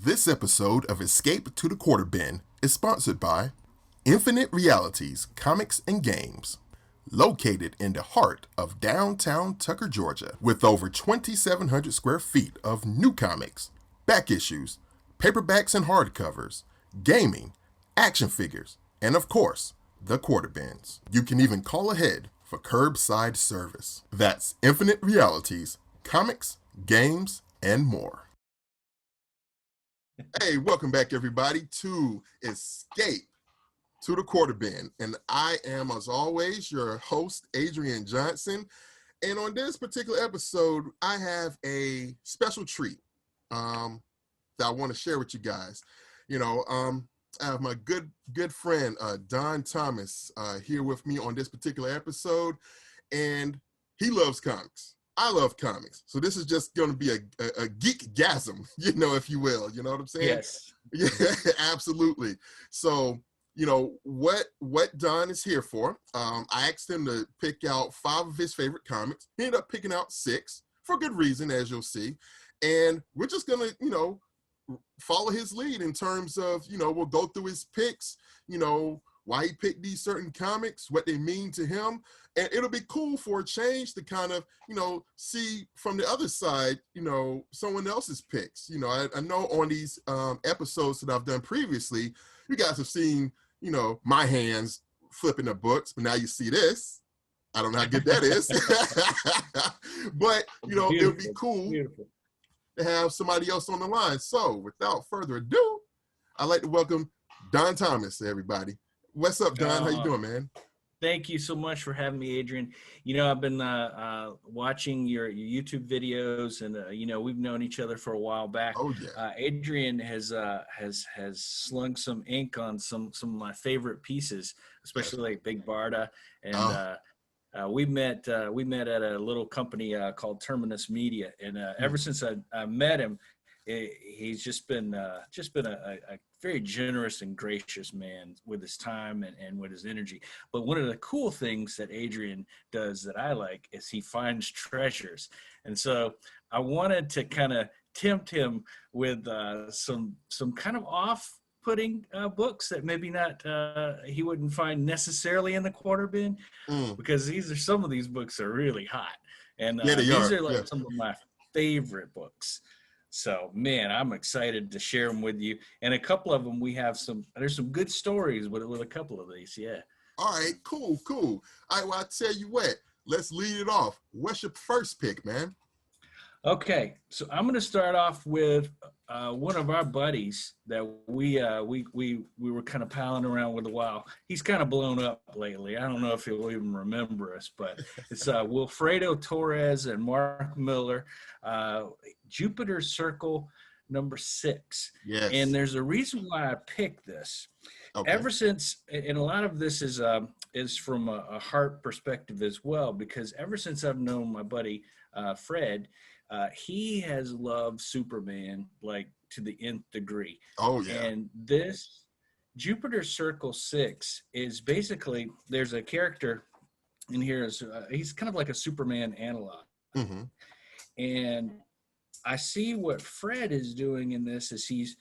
This episode of Escape to the Quarter Bin is sponsored by Infinite Realities Comics and Games, located in the heart of downtown Tucker, Georgia, with over 2,700 square feet of new comics, back issues, paperbacks and hardcovers, gaming, action figures, and of course, the quarter bins. You can even call ahead for curbside service. That's Infinite Realities, comics, games, and more. Hey, welcome back everybody to Escape to the Quarter Bin. And I am, as always, your host, Adrian Johnson. And on this particular episode, I have a special treat that I want to share with you guys. I have my good friend, Don Thomas, here with me on this particular episode, and he loves comics. I love comics. So this is just going to be a geek-gasm, if you will. You know what I'm saying? Yes. Yeah, absolutely. So, what Don is here for, I asked him to pick out 5 of his favorite comics. He ended up picking out 6 for good reason, as you'll see. And we're just going to, follow his lead in terms of, we'll go through his picks, why he picked these certain comics, what they mean to him. And it'll be cool for a change to kind of, see from the other side, someone else's picks. I know on these episodes that I've done previously, you guys have seen, my hands flipping the books, but now you see this. I don't know how good that is. But, it'll be cool to have somebody else on the line. So without further ado, I'd like to welcome Don Thomas, everybody. What's up, Don? How you doing, man? Thank you so much for having me, Adrian. I've been watching your YouTube videos, and we've known each other for a while back. Oh yeah. Adrian has slung some ink on some of my favorite pieces, especially like Big Barda, and we met at a little company called Terminus Media, and ever since I met him, he's just been a very generous and gracious man with his time and with his energy. But one of the cool things that Adrian does that I like is he finds treasures. And so I wanted to kind of tempt him with some kind of off-putting books that maybe not he wouldn't find necessarily in the quarter bin, because some of these books are really hot. And these are like some of my favorite books. So, man, I'm excited to share them with you. And a couple of them, there's some good stories with a couple of these, yeah. All right, cool. All right, well, I tell you what, let's lead it off. What's your first pick, man? Okay, so I'm going to start off with one of our buddies that we were kind of palling around with a while. He's kind of blown up lately. I don't know if he'll even remember us, but it's Wilfredo Torres and Mark Millar, Jupiter's Circle number 6. Yes. And there's a reason why I picked this. Okay. Ever since, and a lot of this is from a heart perspective as well, because ever since I've known my buddy Fred, he has loved Superman like to the nth degree. Oh yeah. And this Jupiter Circle 6 is basically, there's a character in here, he's kind of like a Superman analog. Mm-hmm. And I see what Fred is doing in this is he's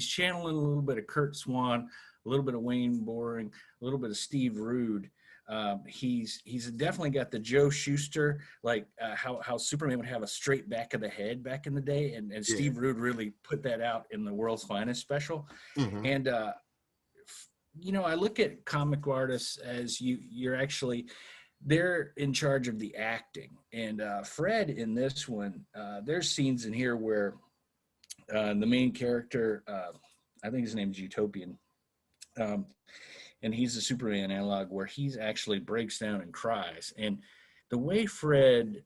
channeling a little bit of Kurt Swan, a little bit of Wayne Boring, a little bit of Steve Rude. He's definitely got the Joe Shuster, like how Superman would have a straight back of the head back in the day, and Steve Rude really put that out in the World's Finest special. Mm-hmm. And I look at comic artists as you're actually, they're in charge of the acting. And Fred in this one, there's scenes in here where the main character, I think his name is Utopian, and he's a Superman analog where he's actually breaks down and cries. And the way Fred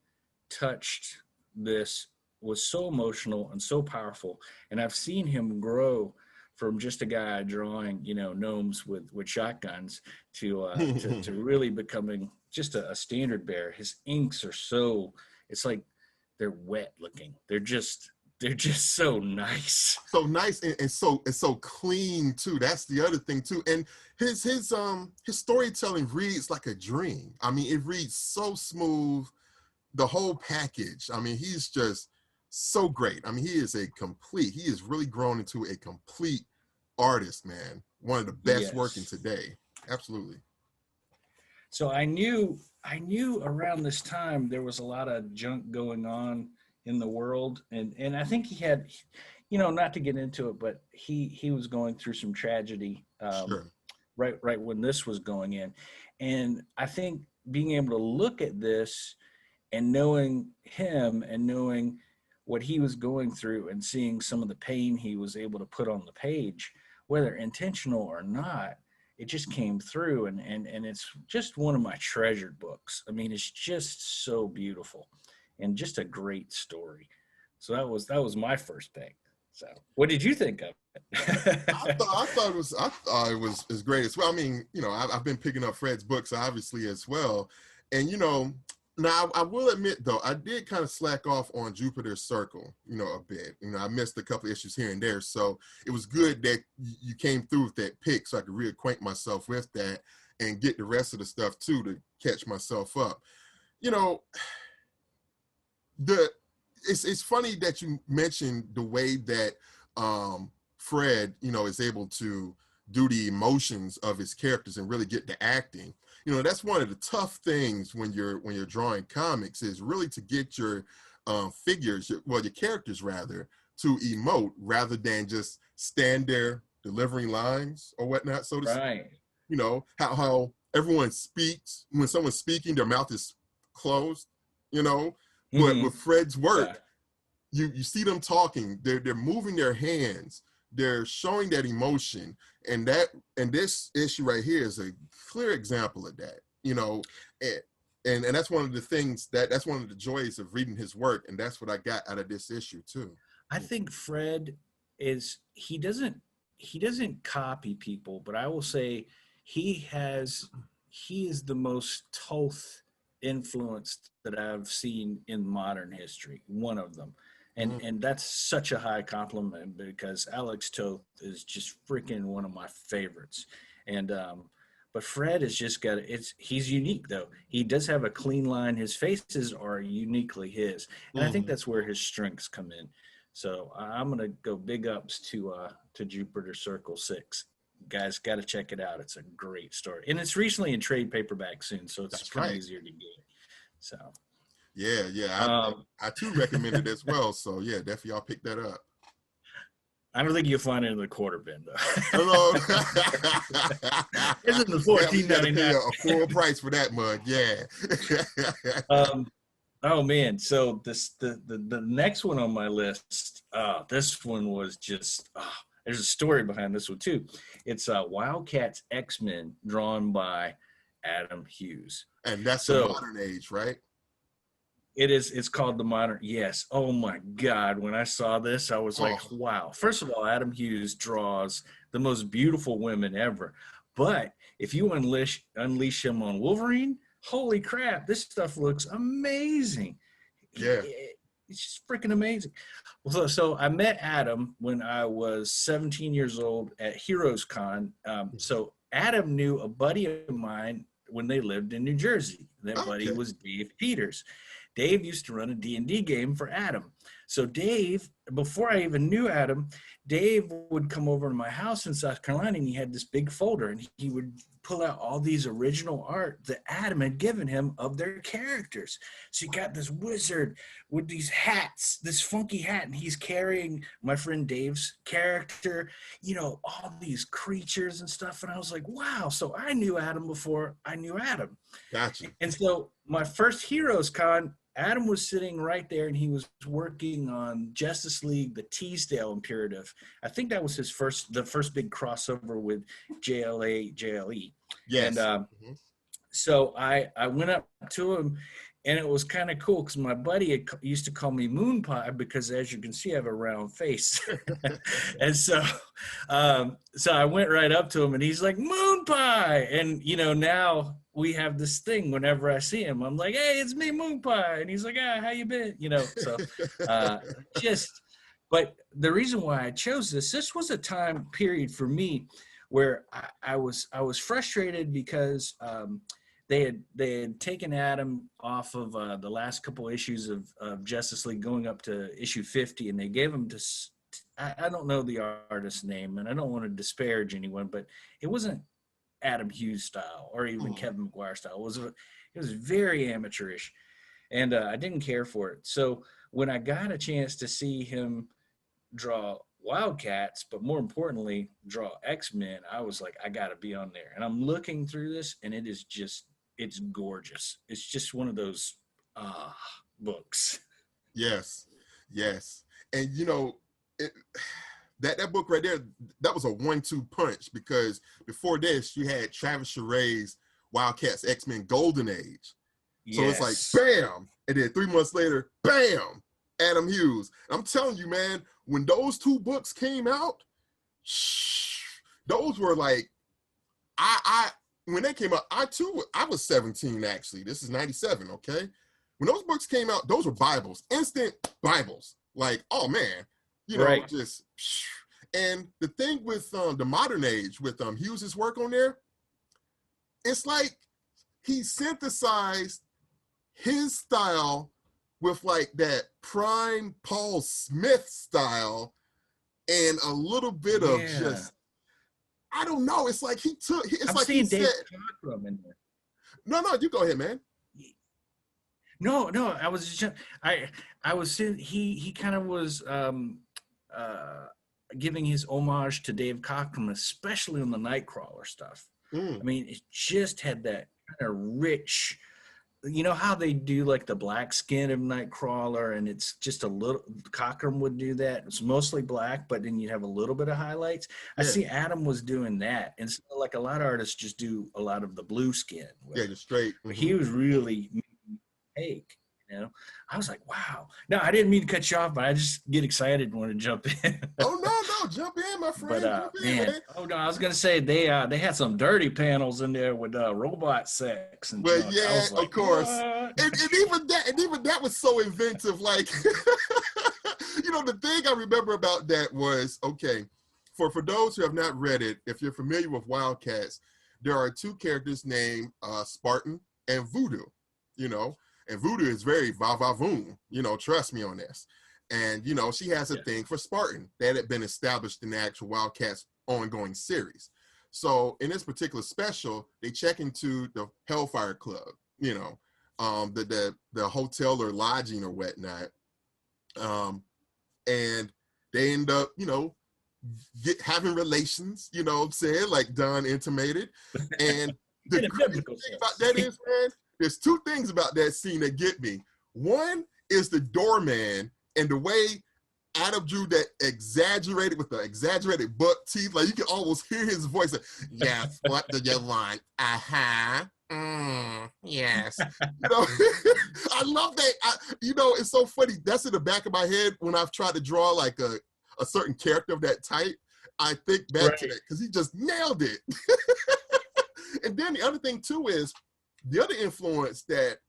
touched this was so emotional and so powerful. And I've seen him grow from just a guy drawing, gnomes with shotguns to really becoming just a standard bearer. His inks are it's like they're wet looking. They're just so nice. So nice and so clean too. That's the other thing too. And his storytelling reads like a dream. I mean, it reads so smooth, the whole package. I mean, he's just so great. I mean, he has really grown into a complete artist, man. One of the best working Yes. today. Absolutely. So I knew around this time there was a lot of junk going on in the world, and I think he had, not to get into it, but he was going through some tragedy, Sure. right when this was going in, and I think being able to look at this and knowing him and knowing what he was going through and seeing some of the pain he was able to put on the page, whether intentional or not, it just came through, and it's just one of my treasured books. I mean, it's just so beautiful and just a great story. So that was my first pick. So what did you think of it? I thought it was great as well. I mean, I've been picking up Fred's books obviously as well, and now I will admit though I did kind of slack off on Jupiter's Circle, a bit. I missed a couple issues here and there, so it was good that you came through with that pick, so I could reacquaint myself with that and get the rest of the stuff too to catch myself up. You know, the it's funny that you mentioned the way that Fred, is able to do the emotions of his characters and really get the acting. That's one of the tough things when you're drawing comics, is really to get your figures, your characters rather, to emote rather than just stand there delivering lines or whatnot, so to speak. Right. How everyone speaks when someone's speaking, their mouth is closed, but with Fred's work, you see them talking, they're moving their hands, they're showing that emotion, and this issue right here is a clear example of that. And that's one of the things that's one of the joys of reading his work, and that's what I got out of this issue too. I think Fred he doesn't copy people, but I will say he is the most Toth influence that I've seen in modern history. One of them. And that's such a high compliment, because Alex Toth is just freaking one of my favorites. And but Fred has just got he's unique though. He does have a clean line. His faces are uniquely his. And I think that's where his strengths come in. So I'm gonna go big ups to Jupiter Circle 6. Guys, got to check it out. It's a great story, and it's recently in trade paperback soon, so it's kind of easier to get. So yeah, I too recommend it as well. So yeah, definitely I'll pick that up. I don't think you'll find it in the quarter bin though. Hello. It's in the $14.99. A full price for that mug. Yeah. Oh man, so the next one on my list, this one was just there's a story behind this one too. It's WildCATS X-Men, drawn by Adam Hughes. And that's the modern age, right? It is. It's called the modern. Yes. Oh my God. When I saw this, I was like, wow. First of all, Adam Hughes draws the most beautiful women ever. But if you unleash him on Wolverine, holy crap, this stuff looks amazing. Yeah. It's just freaking amazing. Well, so I met Adam when I was 17 years old at Heroes Con. So Adam knew a buddy of mine when they lived in New Jersey. That buddy was Dave Peters. Dave used to run a D&D game for Adam. So Dave, before I even knew Adam, Dave would come over to my house in South Carolina, and he had this big folder, and he would pull out all these original art that Adam had given him of their characters. So you got this wizard with these hats, this funky hat, and he's carrying my friend Dave's character, all these creatures and stuff. And I was like, wow. So I knew Adam before I knew Adam. Gotcha. And so my first Heroes Con, Adam was sitting right there, and he was working on Justice League, the Teasdale Imperative. I think that was the first big crossover with JLE. Yes. And so I went up to him, and it was kind of cool because my buddy used to call me Moon Pie because, as you can see, I have a round face. And so I went right up to him, and he's like, Moon Pie. And, now we have this thing whenever I see him. I'm like, hey, it's me, Moon Pie. And he's like, how you been? So but the reason why I chose this was a time period for me where I was frustrated because they had taken Adam off of the last couple issues of Justice League, going up to issue 50, and they gave him to I don't know the artist's name, and I don't want to disparage anyone, but it wasn't Adam Hughes style or even Kevin McGuire style. It was very amateurish, and I didn't care for it. So when I got a chance to see him draw WildCATS, but more importantly, draw X-Men, I was like, I got to be on there. And I'm looking through this, and it's gorgeous. It's just one of those books. Yes. And that book right there, that was a 1-2 punch, because before this you had Travis Charest's WildCATS X-Men Golden Age. So it's like bam, and then 3 months later, bam, Adam Hughes. And I'm telling you, man, when those 2 books came out, those were like, when they came out, I was 17 actually. This is 97, okay? When those books came out, those were Bibles, instant Bibles. Like, oh man, Right. just. And the thing with the modern age, with Hughes's work on there, it's like he synthesized his style with like that prime Paul Smith style and a little bit of just, I don't know. It's like I'm like seeing Dave Cockrum in there. No, you go ahead, man. No, I was just, I was saying he kind of was giving his homage to Dave Cockrum, especially on the Nightcrawler stuff. I mean, it just had that kind of rich, you know how they do like the black skin of Nightcrawler, and it's just a little, Cockrum would do that. It's mostly black, but then you have a little bit of highlights. I see Adam was doing that. And so like a lot of artists just do a lot of the blue skin. Just straight. But he was really take, I was like, wow. No, I didn't mean to cut you off, but I just get excited and want to jump in. Oh no, jump in, my friend. But man, oh no, I was gonna say they had some dirty panels in there with robot sex and well, junk. yeah, like, of course. And even that was so inventive. Like, the thing I remember about that was, okay, for those who have not read it, if you're familiar with WildCATS, there are 2 characters named Spartan and Voodoo. And Voodoo is very va-va-voom, trust me on this. And, she has a thing for Spartan that had been established in the actual WildCATS ongoing series. So in this particular special, they check into the Hellfire Club, the hotel or lodging or whatnot. And they end up, having relations, what I'm saying, like Don intimated. And the crazy thing about that is, man, there's 2 things about that scene that get me. One is the doorman and the way Adam drew that exaggerated with the exaggerated buck teeth. Like you can almost hear his voice. Like, yes, what do you want? Yes. I love that. It's so funny. That's in the back of my head when I've tried to draw like a certain character of that type. I think back to that because he just nailed it. And then the other thing too is, the other influence that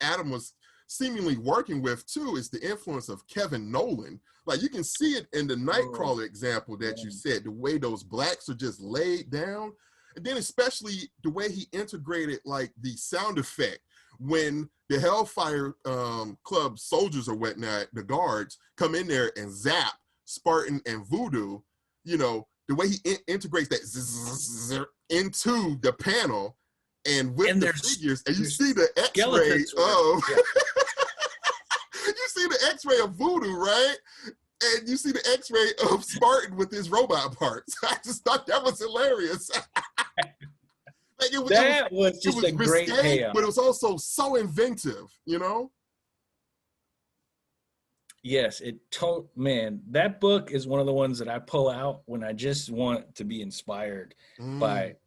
Adam was seemingly working with too is the influence of Kevin Nolan. Like you can see it in the Nightcrawler example that you said, the way those blacks are just laid down. And then especially the way he integrated like the sound effect when the Hellfire Club soldiers or whatnot, the guards, come in there and zap Spartan and Voodoo, the way he integrates that into the panel. And with the figures, and you see the X-ray of, you see the X-ray of Voodoo, right? And you see the X-ray of Spartan with his robot parts. I just thought that was hilarious. Like it was just a great payoff, but it was also so inventive, Yes, man, that book is one of the ones that I pull out when I just want to be inspired by.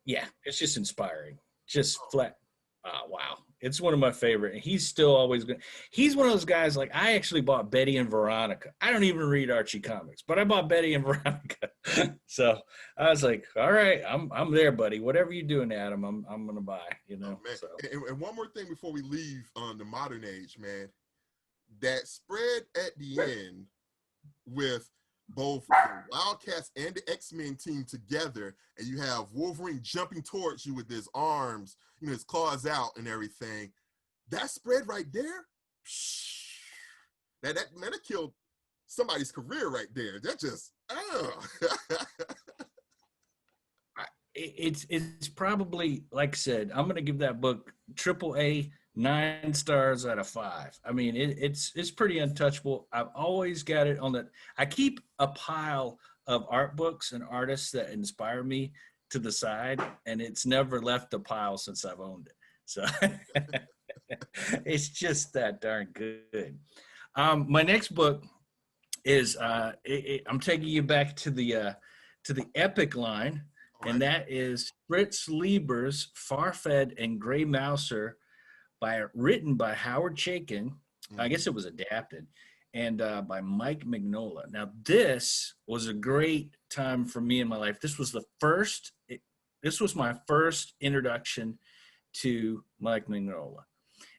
Yeah, it's just inspiring. Just flat. Wow. It's one of my favorite. And he's still always good. He's one of those guys, like I actually bought Betty and Veronica. I don't even read Archie comics, but I bought Betty and Veronica. So I was like, all right, I'm there, buddy. Whatever you're doing, Adam, I'm gonna buy, man. So. And one more thing before we leave on the modern age, man. That spread at the end with both the WildCATS and the X-Men team together, and you have Wolverine jumping towards you with his arms, his claws out and everything. That spread right there, that killed somebody's career right there. That just, It's probably, like I said, I'm gonna give that book AAA 9 stars out of 5. I mean, it's pretty untouchable. I've always got it on the. I keep a pile of art books and artists that inspire me to the side, and it's never left the pile since I've owned it. So it's just that darn good. My next book is I'm taking you back to the epic line. Right. And that is Fritz Leiber's Fafhrd The Grey Mouser, written by Howard Chaykin. I guess it was adapted, and by Mike Mignola. Now, this was a great time for me in my life. This was this was my first introduction to Mike Mignola.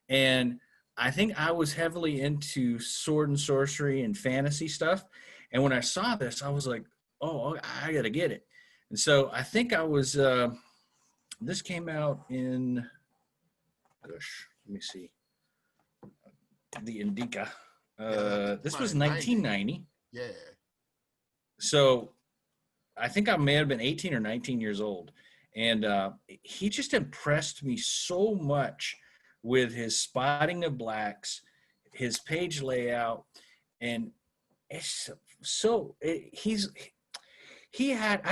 And I think I was heavily into sword and sorcery and fantasy stuff. And when I saw this, I was like, oh, I got to get it. And so I think I was, this came out in, gosh, let me see, the Indica. This was 1990. Yeah. So I think I may have been 18 or 19 years old. And he just impressed me so much with his spotting of blacks, his page layout, and it's so, I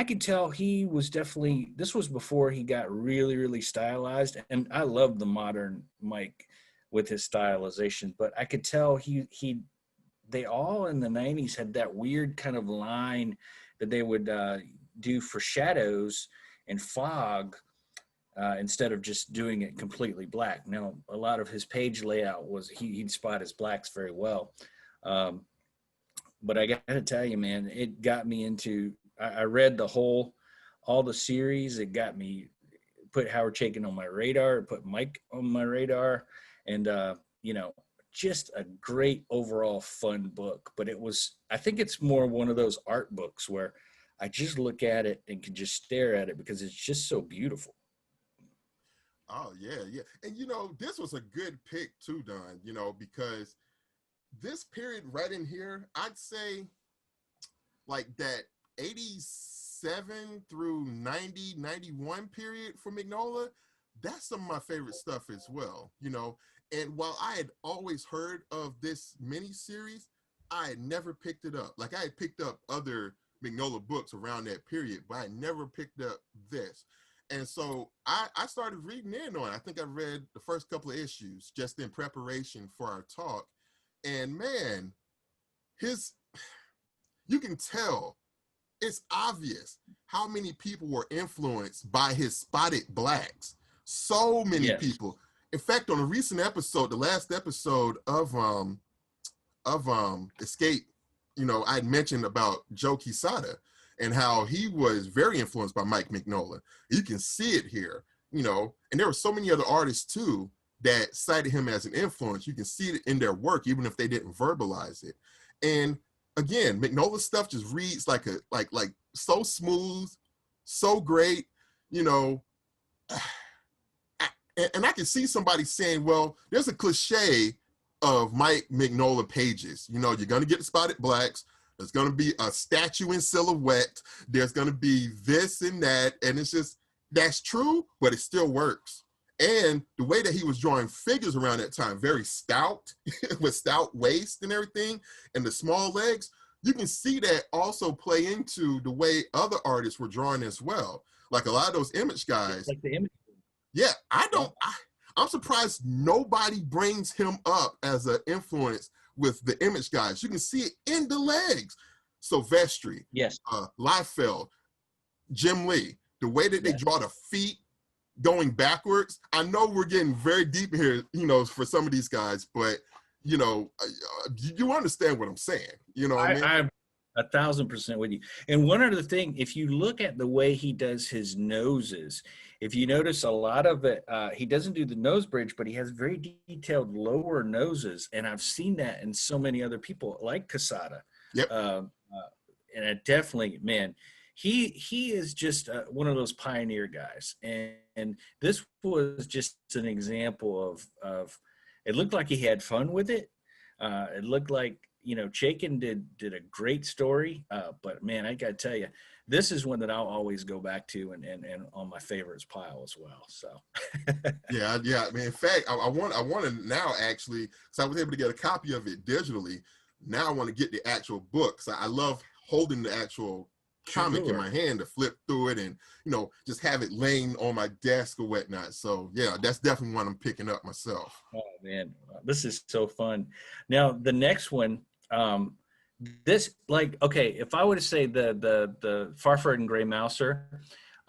could tell he was definitely, this was before he got really, really stylized. And I love the modern Mike with his stylization, but I could tell they all in the 90s had that weird kind of line that they would do for shadows and fog instead of just doing it completely black. Now, a lot of his page layout was, he'd spot his blacks very well. But I got to tell you, man, it got me into, I read all the series. It got me, put Howard Chaykin on my radar, put Mike on my radar, and, just a great overall fun book. But I think it's more one of those art books where I just look at it and can just stare at it because it's just so beautiful. Oh, yeah. And, this was a good pick too, Don, because this period right in here, I'd say like that 87 through 90, 91 period for Mignola, that's some of my favorite stuff as well, And while I had always heard of this miniseries, I had never picked it up. Like I had picked up other Mignola books around that period, but I never picked up this. And so I started reading in on it. I think I read the first couple of issues just in preparation for our talk. And man, you can tell, it's obvious how many people were influenced by his spotted blacks. So many people. In fact, on a recent episode, the last episode of Escape, I had mentioned about Joe Quesada and how he was very influenced by Mike Mignola. You can see it here, and there were so many other artists too that cited him as an influence. You can see it in their work, even if they didn't verbalize it. And again, Mignola's stuff just reads like so smooth, so great, And I can see somebody saying, well, there's a cliche of Mike Mignola pages. You're going to get the spotted blacks. There's going to be a statue in silhouette. There's going to be this and that. And it's just, that's true, but it still works. And the way that he was drawing figures around that time, very stout, with stout waist and everything, and the small legs, you can see that also play into the way other artists were drawing as well. Like a lot of those image guys. Like the image. Yeah, I'm surprised nobody brings him up as an influence with the image guys. You can see it in the legs. Silvestri, yes, Liefeld, Jim Lee, the way that they draw the feet going backwards. I know we're getting very deep here, for some of these guys, but you understand what I'm saying. What I mean? I'm 1,000% with you. And one other thing, if you look at the way he does his noses, if you notice a lot of it, he doesn't do the nose bridge, but he has very detailed lower noses. And I've seen that in so many other people like Quesada. Yep. and it definitely, man, he is just one of those pioneer guys, and this was just an example of it looked like he had fun with it. It looked like, Chaykin did a great story, but man, I gotta tell you, this is one that I'll always go back to and on my favorites pile as well. So Yeah. I mean, in fact, I want to now actually, because I was able to get a copy of it digitally. Now I want to get the actual book. So I love holding the actual comic in my hand to flip through it and just have it laying on my desk or whatnot. So yeah, that's definitely one I'm picking up myself. oh man, this is so fun. Now the next one, this, like, okay, if I were to say the Fafhrd and Grey Mouser,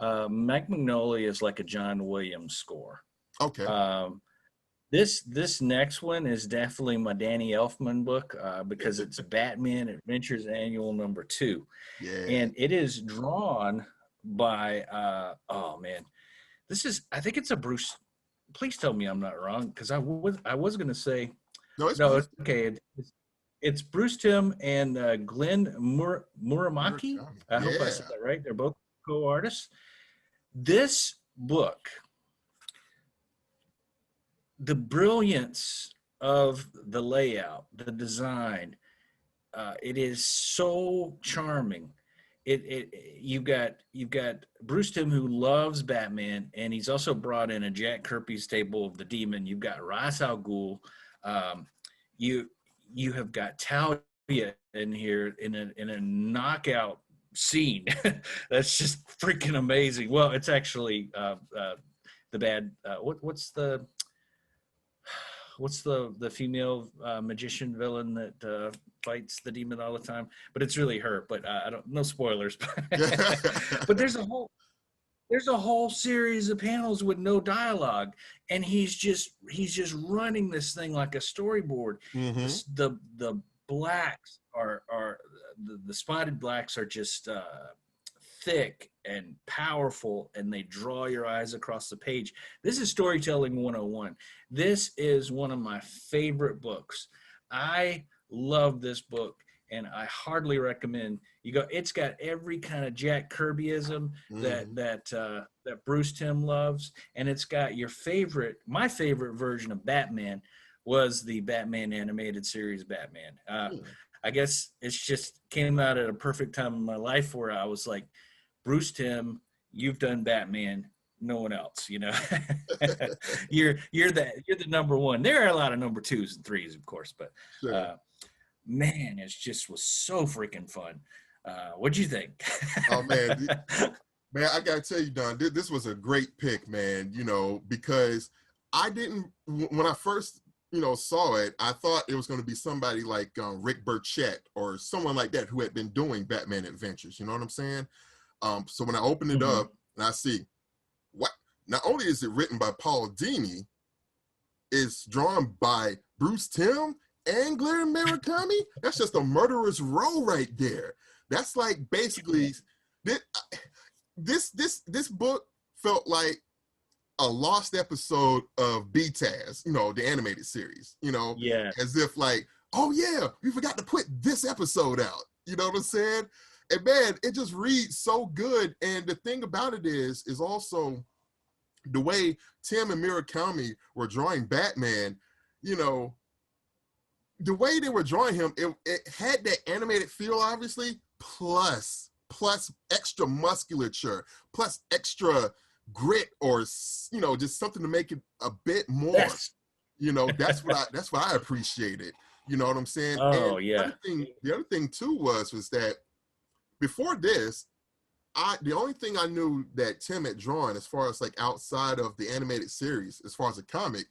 Mike Mignola is like a John Williams score. Okay. This next one is definitely my Danny Elfman book, because it's Batman Adventures Annual #2. Yeah. And it is drawn by oh man, I think it's a Bruce. Please tell me I'm not wrong, because I was going to say no, it's okay. It's Bruce Timm and Glenn Murakami. I hope I said that right. They're both co-artists. This book, the brilliance of the layout, the design, it is so charming. You've got Bruce Timm, who loves Batman, and he's also brought in a Jack Kirby's Table of the Demon. You've got Ra's al Ghul. You have got Talia in here in a knockout scene. That's just freaking amazing. Well, it's actually the bad. What's the female magician villain that fights the demon all the time? But it's really her. But no spoilers. But there's a whole series of panels with no dialogue, and he's just running this thing like a storyboard. Mm-hmm. The blacks are the spotted blacks are just thick and powerful, and they draw your eyes across the page. This is storytelling 101. This is one of my favorite books. I love this book, and I hardly recommend you go. It's got every kind of Jack Kirbyism that Bruce Timm loves, and it's got my favorite version of Batman was the Batman animated series Batman. I guess it's just came out at a perfect time in my life where I was like, Bruce Timm, you've done Batman, no one else, you're the number one. There are a lot of number 2s and 3s, of course, but sure. Man, it just was so freaking fun. What'd you think? Oh man, man, I gotta tell you, Don, this was a great pick, man. Because I didn't, when I first saw it, I thought it was going to be somebody like Rick Burchett or someone like that who had been doing Batman Adventures. You know what I'm saying? So when I opened it up and I see what, not only is it written by Paul Dini, it's drawn by Bruce Timm and Glenn Murakami. That's just a murderer's row right there. That's like basically this book felt like a lost episode of BTAS, the animated series, Yeah. as if like, oh yeah, we forgot to put this episode out. You know what I'm saying? And man, it just reads so good. And the thing about it is also the way Timm and Murakami were drawing Batman, the way they were drawing him, it had that animated feel, obviously, plus extra musculature, plus extra grit, or just something to make it a bit more. Yes. That's what I appreciated. You know what I'm saying? Oh, and yeah. The other thing too was that before this, the only thing I knew that Timm had drawn, as far as like outside of the animated series, as far as a comic,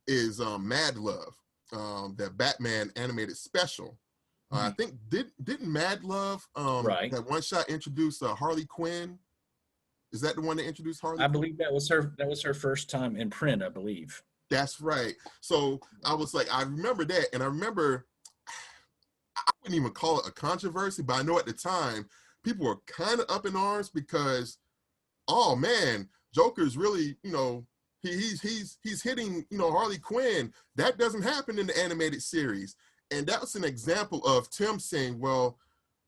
is Mad Love, that Batman animated special. I think didn't Mad Love right, that one shot introduce Harley Quinn? Is that the one that introduced Harley? I believe that was her first time in print, I believe. That's right. So I was like, I remember that, and I remember, I wouldn't even call it a controversy, but I know at the time people were kind of up in arms because, oh man, Joker's really, he's hitting, Harley Quinn. That doesn't happen in the animated series. And that was an example of Timm saying, well,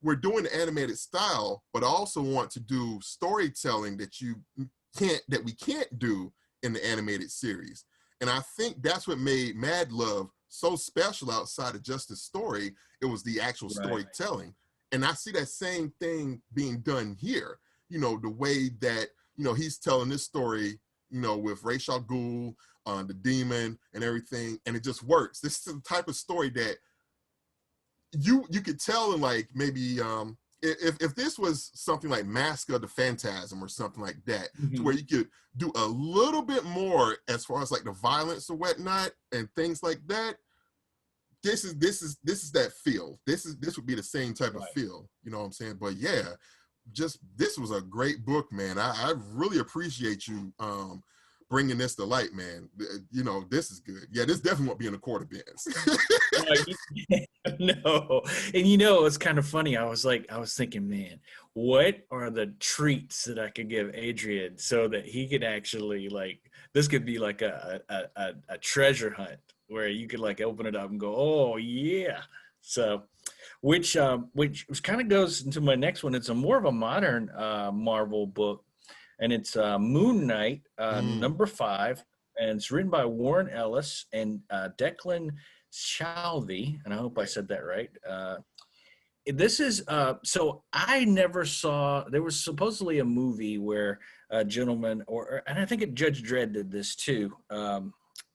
we're doing the animated style, but I also want to do storytelling that we can't do in the animated series. And I think that's what made Mad Love so special outside of just the story. It was the actual storytelling. And I see that same thing being done here. You know, the way that, you know, he's telling this story, you know, with Ra's al Ghul, the demon and everything, and it just works. This is the type of story that you could tell in, like, maybe if this was something like Mask of the Phantasm or something like that, to where you could do a little bit more as far as like the violence or whatnot and things like that. This is that feel. This would be the same type of feel. You know what I'm saying? But yeah, just this was a great book, man. I really appreciate you bringing this to light, man. You know, this is good. Yeah, this definitely won't be in the quarter bins. No. And you know, it's kind of funny. I was thinking, man, what are the treats that I could give Adrian so that he could actually, like, this could be like a treasure hunt where you could like open it up and go, oh yeah. So which kind of goes into my next one. It's a more of a modern Marvel book, and it's Moon Knight, number 5, and it's written by Warren Ellis and Declan Shalvey, and I hope I said that right. This is so I never saw. There was supposedly a movie where a gentleman, and I think Judge Dredd did this too,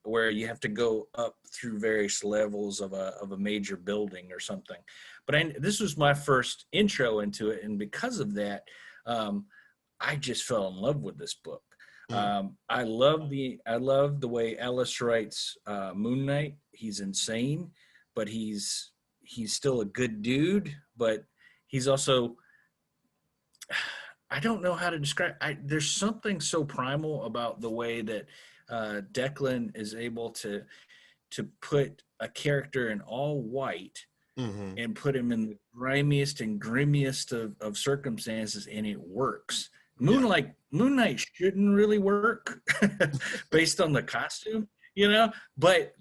where you have to go up through various levels of a major building or something. But this was my first intro into it, and because of that, I just fell in love with this book. I love the way Ellis writes Moon Knight. He's insane, but he's still a good dude, but he's also, I don't know how to describe. There's something so primal about the way that Declan is able to put a character in all white and put him in the grimiest and grimmiest of circumstances, and it works. Moon Knight shouldn't really work based on the costume, you know, but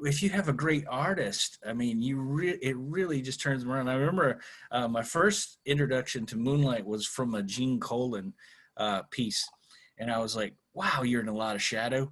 if you have a great artist, I mean, it really just turns them around. I remember my first introduction to Moonlight was from a Gene Colan piece, and I was like, wow, you're in a lot of shadow.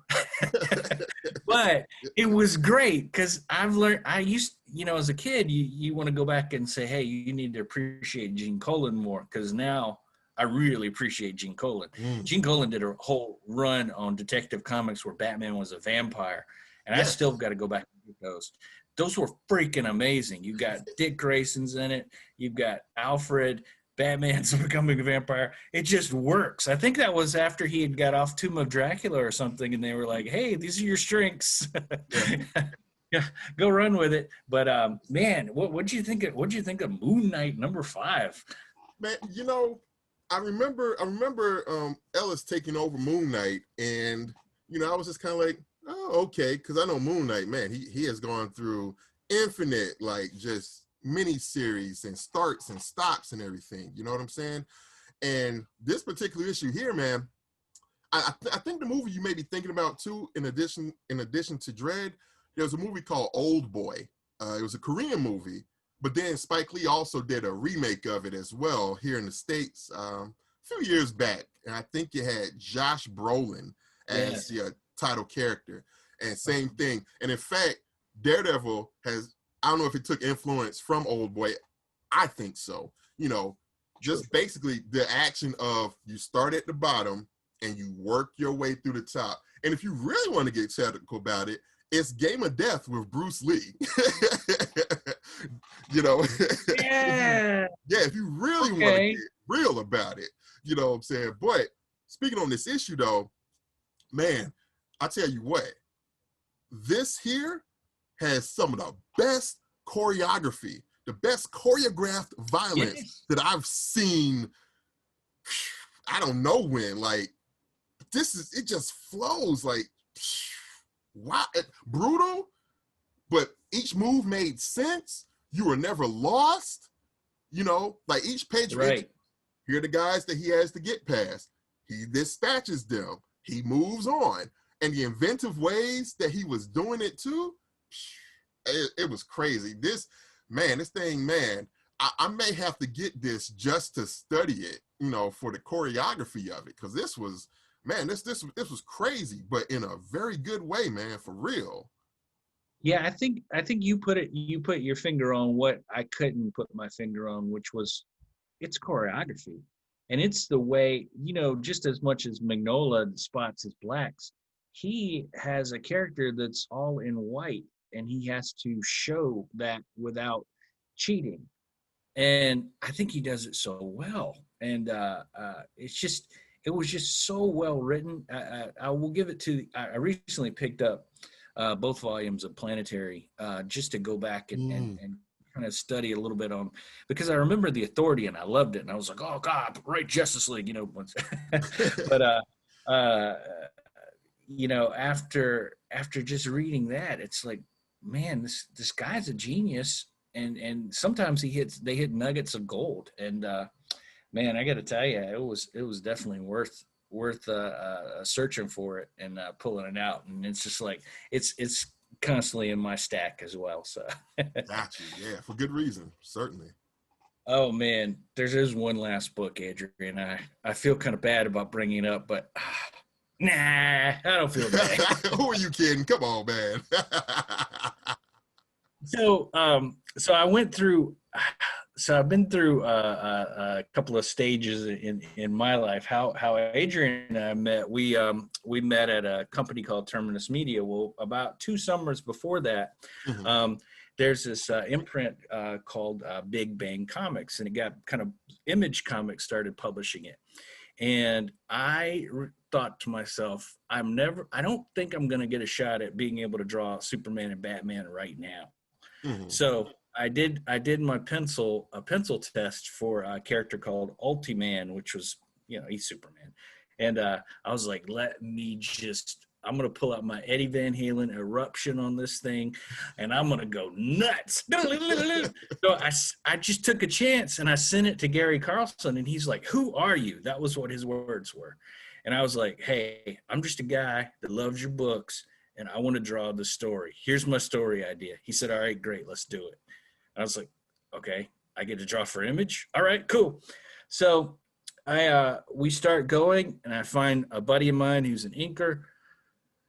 But it was great because I've learned, as a kid, you want to go back and say, hey, you need to appreciate Gene Colan more, because now I really appreciate Gene Colan. Gene Colan did a whole run on Detective Comics where Batman was a vampire, and I still got to go back and get those. Those were freaking amazing. You got Dick Grayson's in it. You've got Alfred. Batman's becoming a vampire. It just works. I think that was after he had got off Tomb of Dracula or something, and they were like, hey, these are your strengths. Yeah, go run with it. But man, what'd you think of Moon Knight number 5? Man, you know, I remember Ellis taking over Moon Knight, and you know, I was just kind of like, oh, okay, because I know Moon Knight, man, he has gone through infinite, like, just mini-series and starts and stops and everything, you know what I'm saying? And this particular issue here, man, I think the movie you may be thinking about too, in addition to Dredd, there's a movie called Old Boy. It was a Korean movie, but then Spike Lee also did a remake of it as well here in the States a few years back, and I think you had Josh Brolin as the title character, and same thing. And in fact, Daredevil has, I don't know if it took influence from Old Boy. I think so. You know, just basically the action of you start at the bottom and you work your way through the top. And if you really want to get technical about it, it's Game of Death with Bruce Lee. You know? Yeah. If you really want to get real about it, you know what I'm saying? But speaking on this issue though, man, I tell you what, this here has some of the best choreography, the best choreographed violence that I've seen. I don't know when. Like, it just flows like, wow, brutal, but each move made sense. You were never lost. You know, like each page, here are the guys that he has to get past. He dispatches them. He moves on. And the inventive ways that he was doing it too, it was crazy. This thing, man, I may have to get this just to study it, you know, for the choreography of it, because this was, man, this was crazy, but in a very good way, man, for real. Yeah, I think you put your finger on what I couldn't put my finger on, which was it's choreography. And it's the way, just as much as Mignola spots his blacks, he has a character that's all in white and he has to show that without cheating. And I think he does it so well. And it was just so well written. I will give it to, I recently picked up both volumes of Planetary just to go back and kind of study a little bit on, because I remember The Authority and I loved it. And I was like, oh God, write Justice League, but, after just reading that, it's like, man, this guy's a genius. And sometimes they hit nuggets of gold. And man, I got to tell you, it was definitely worth searching for it and pulling it out. And it's just like it's constantly in my stack as well. So Got you. Yeah, for good reason, certainly. Oh man, there's one last book, Adrian. I feel kind of bad about bringing it up, but nah, I don't feel bad. Who are you kidding? Come on, man. So I went through. So I've been through a couple of stages in my life. How Adrian and I met. We met at a company called Terminus Media. Well, about 2 summers before that, there's this imprint called Big Bang Comics, and it got kind of Image Comics started publishing it. And I thought to myself, I don't think I'm going to get a shot at being able to draw Superman and Batman right now. So I did my pencil test for a character called Ultiman, which was, he's Superman. And I was like, I'm going to pull out my Eddie Van Halen eruption on this thing, and I'm going to go nuts. So I just took a chance, and I sent it to Gary Carlson, and he's like, who are you? That was what his words were. And I was like, hey, I'm just a guy that loves your books, and I want to draw the story. Here's my story idea. He said, all right, great, let's do it. I was like, okay, I get to draw for Image. All right, cool. So we start going, and I find a buddy of mine who's an inker.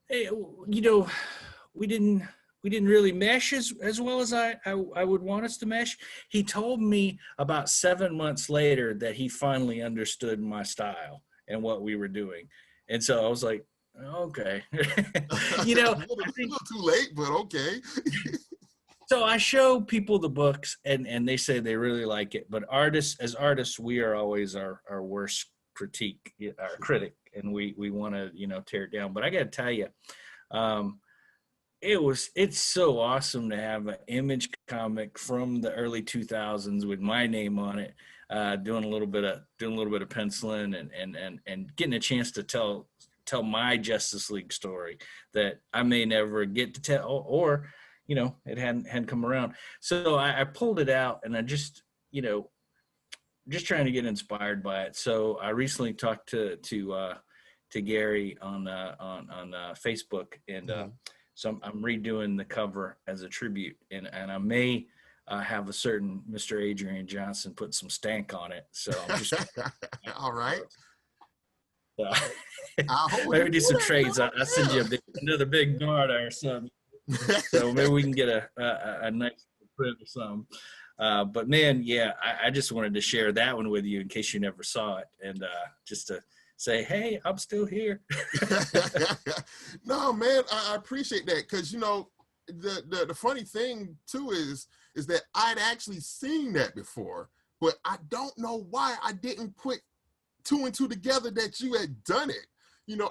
Hey, we didn't really mesh as well as I would want us to mesh. He told me about 7 months later that he finally understood my style and what we were doing. And so I was like, okay. A little too late, but okay. So I show people the books and they say they really like it. But as artists, we are always our worst critic, and we want to, tear it down. But I got to tell you, it's so awesome to have an Image comic from the early 2000s with my name on it, doing a little bit of penciling and getting a chance to tell my Justice League story that I may never get to tell, or it hadn't come around. So I pulled it out, and I just trying to get inspired by it. So I recently talked to Gary on Facebook, and so I'm redoing the cover as a tribute, and I may have a certain Mr. Adrian Johnson put some stank on it. So I'm just all right. Maybe do some trades. I'll send you another big guard or something. So maybe we can get a nice print or something. But man, yeah, I just wanted to share that one with you in case you never saw it, and just to say, hey, I'm still here. No, man, I appreciate that, because the funny thing too is that I'd actually seen that before, but I don't know why I didn't put 2 and 2 together that you had done it.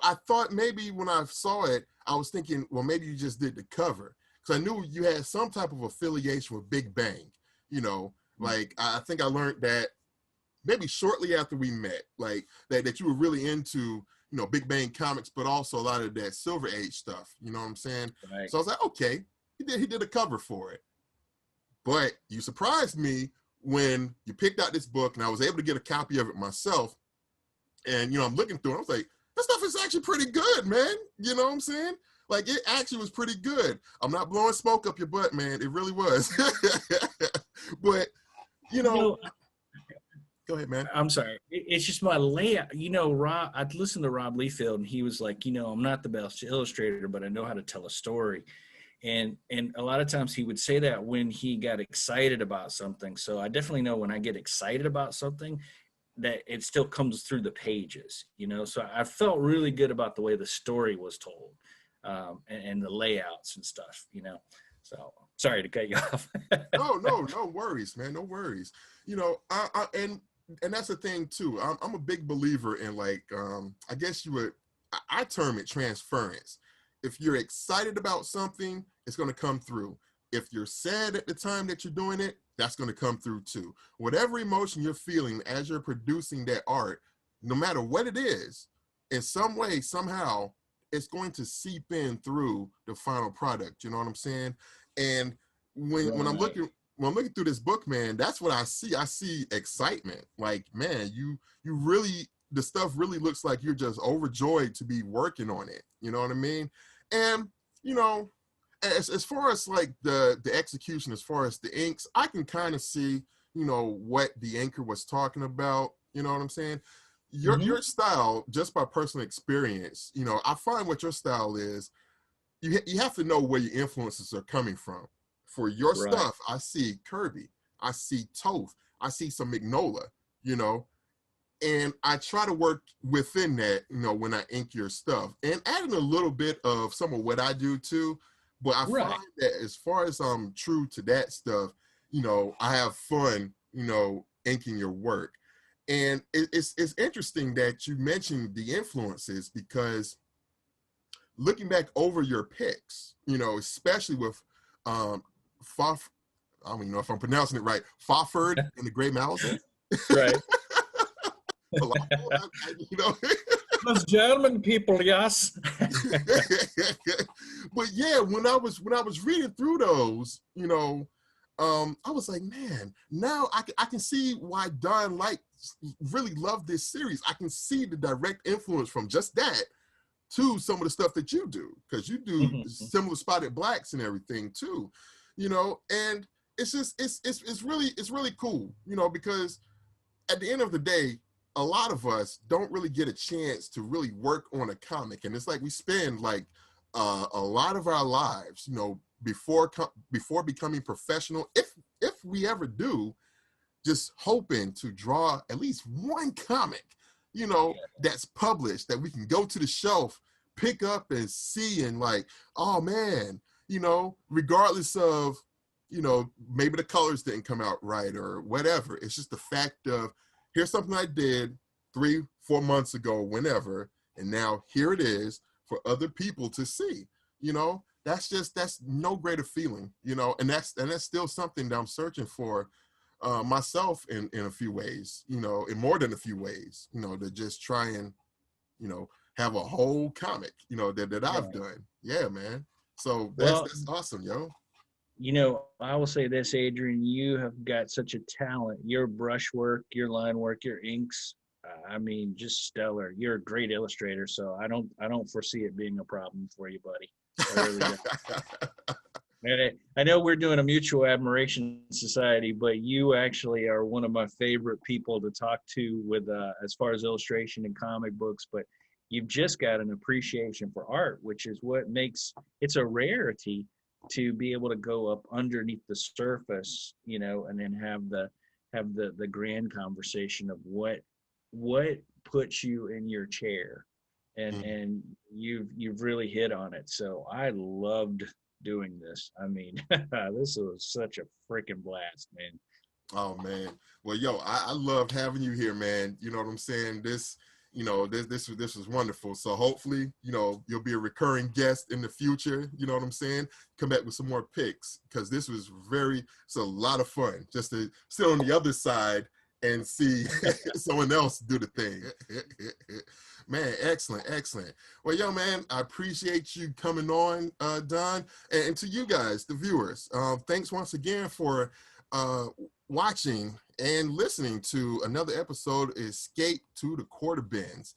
I thought maybe when I saw it, I was thinking, well, maybe you just did the cover, because I knew you had some type of affiliation with Big Bang. Like I think I learned that maybe shortly after we met, like that you were really into, Big Bang comics, but also a lot of that Silver Age stuff. You know what I'm saying? Right. So I was like, okay, he did a cover for it. But you surprised me when you picked out this book, and I was able to get a copy of it myself. And I'm looking through it, I was like, this stuff is actually pretty good, man. You know what I'm saying? Like, it actually was pretty good. I'm not blowing smoke up your butt, man. It really was. But You You know, know, go ahead, man. I'm sorry. It's just my layout. You know, Rob. I'd listened to Rob Liefeld, and he was like, I'm not the best illustrator, but I know how to tell a story. And a lot of times he would say that when he got excited about something. So I definitely know when I get excited about something, that it still comes through the pages. So I felt really good about the way the story was told, and the layouts and stuff. So sorry to cut you off. No worries, man. No worries. And that's the thing too. I'm a big believer in like, I guess you would, I term it transference. If you're excited about something, it's going to come through. If you're sad at the time that you're doing it, that's going to come through too. Whatever emotion you're feeling as you're producing that art, no matter what it is, in some way, somehow, it's going to seep in through the final product. You know what I'm saying? And when I'm Right. looking when I'm looking through this book, man, that's what I see. I see excitement. Like, man, you really, the stuff really looks like you're just overjoyed to be working on it. You know what I mean? And you know, as far as like the execution, as far as the inks, I can kind of see, what the anchor was talking about. You know what I'm saying? Your Hmm. style, just by personal experience, I find what your style is, you have to know where your influences are coming from. For your Right. stuff, I see Kirby, I see Toth, I see some Mignola, you know, and I try to work within that, when I ink your stuff, and adding a little bit of some of what I do too. But I Right. find that as far as I'm true to that stuff, I have fun, inking your work. And it's interesting that you mentioned the influences, because looking back over your picks, especially with um Faf, I don't even know if I'm pronouncing it right, Fafhrd and the Grey Mouser. Right. Falafel, Those German people, yes. but yeah, when I was reading through those, I was like, man, now I can see why Don like really loved this series. I can see the direct influence from just that to some of the stuff that you do, because you do Mhm. similar spotted blacks and everything too, and it's just it's really cool, because at the end of the day, a lot of us don't really get a chance to really work on a comic, and it's like we spend like a lot of our lives, before becoming professional, if we ever do, just hoping to draw at least one comic, that's published, that we can go to the shelf, pick up and see, and like, oh man, regardless of, maybe the colors didn't come out right or whatever. It's just the fact of, here's something I did 3-4 months ago, whenever, and now here it is for other people to see. That's no greater feeling, and that's still something that I'm searching for, myself, in a few ways, in more than a few ways, to just try and, have a whole comic, that I've Right. done. Yeah, man. So that's Well, that's awesome, yo. I will say this, Adrian, you have got such a talent. Your brushwork, your line work, your inks, I mean, just stellar. You're a great illustrator, so I don't foresee it being a problem for you, buddy. I really don't. And I know we're doing a mutual admiration society, but you actually are one of my favorite people to talk to with, as far as illustration and comic books. But you've just got an appreciation for art, which is what makes it's a rarity to be able to go up underneath the surface, and then have the grand conversation of what puts you in your chair, and Mm. and you've really hit on it. So I loved doing this. I mean, this was such a freaking blast, man. Oh man. Well, yo, I love having you here, man. You know what I'm saying? This was wonderful. So hopefully, you'll be a recurring guest in the future. You know what I'm saying? Come back with some more picks, because it's a lot of fun just to sit on the other side and see someone else do the thing. Man, excellent, excellent. Well, yo, man, I appreciate you coming on, Don, and to you guys, the viewers. Thanks once again for uh, watching and listening to another episode of Escape to the Quarter Bins.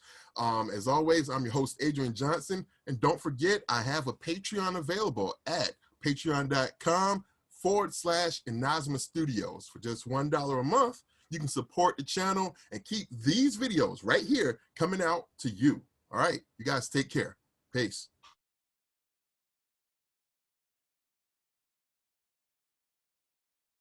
As always, I'm your host, Adrian Johnson. And don't forget, I have a Patreon available at patreon.com Inazuma Studios. For just $1 a month, you can support the channel and keep these videos right here coming out to you. All right, you guys take care. Peace.